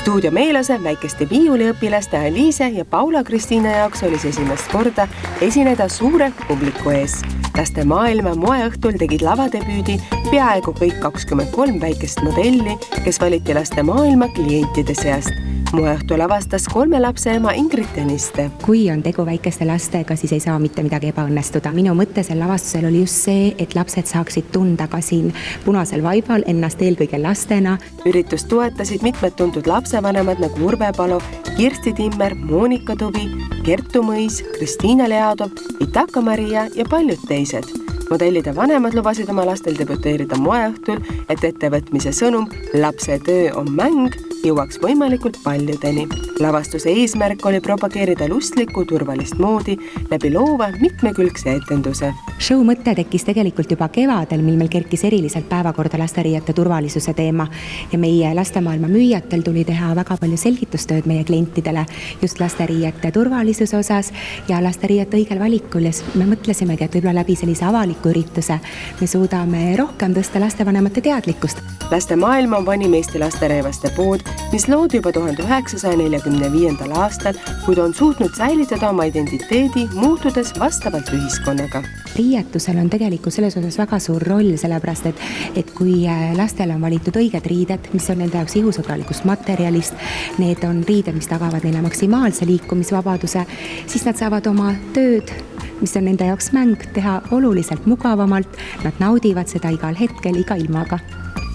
Stuudio Meelose väikeste viiuliõpilaste Aliise ja Paula-Kristiina jaoks oli see esimest korda esineda suure publiku ees. Laste maailma moeõhtul tegid lavadebüüdi peaaegu kõik 23 väikest modelli, kes valiti laste maailma klientide seast. Moeõhtu lavastas 3 lapse ema Ingrid Tõniste. Kui on tegu väikeste lastega, siis ei saa mitte midagi ebaõnnestuda. Minu mõte sel lavastusel oli just see, et lapsed saaksid tunda ka siin punasel vaibal ennast eelkõige lastena. Üritust toetasid mitmed tuntud lapsevanemad nagu Urve Palo, Kirsti Timmer, Moonika Tuvi, Kertu Mõis, Kristiina Leadov, Itaka Maria ja paljud teised. Modellide vanemad lubasid oma lastel debüteerida moeõhtul, et ettevõtmise sõnum lapse töö on mäng jõuaks võimalikult paljudeni. Lavastuse eesmärk oli propageerida lustlikku turvalist moodi läbi loova mitmekülgse etenduse. Show mõte tekkis tegelikult juba kevadel, mil meil kerkis eriliselt päevakorda lasteriiete turvalisuse teema ja meie lastemaailma müüjatel tuli teha väga palju selgitustööd meie klientidele just lasteriiete turvalisuse osas ja lasteriiete õigel valikul ja me mõtlesimegi, et võib-olla läbi sellise avaliku ürituse me suudame rohkem tõsta lastevanemate teadlikkust. Lastemaailma on vanim Eesti lastereevaste pood, mis loodi juba 1945. aastal, kuid on suutnud säilitada oma identiteedi, muutudes vastavalt ühiskonnaga. Riietusel on tegelikult selles osas väga suur roll, sellepärast et kui lastel on valitud õiged riided, mis on nende jaoks ihusõbralikust materjalist, need on riided, mis tagavad neile maksimaalse liikumisvabaduse, siis nad saavad oma tööd, mis on nende jaoks mäng, teha oluliselt mugavamalt, nad naudivad seda igal hetkel, iga ilmaga.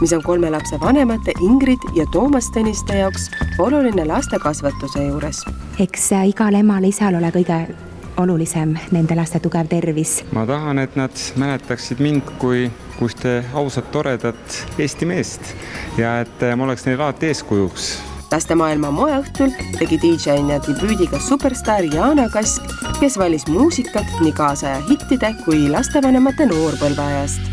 Mis on 3 lapse vanemate Ingrid ja Toomas Tõniste jaoks oluline laste kasvatuse juures. Eks igal emal isal ole kõige olulisem nende laste tugev tervis. Ma tahan, et nad mäletaksid mind kui ausat, toredat Eesti meest ja et ma oleks neil alati eeskujuks. Lastemaailma moeõhtul tegi DJ-na debüüdiga superstaar Jaana Kask, kes valis muusikat nii kaasaja hittide kui lastevanemate noorpõlveajast.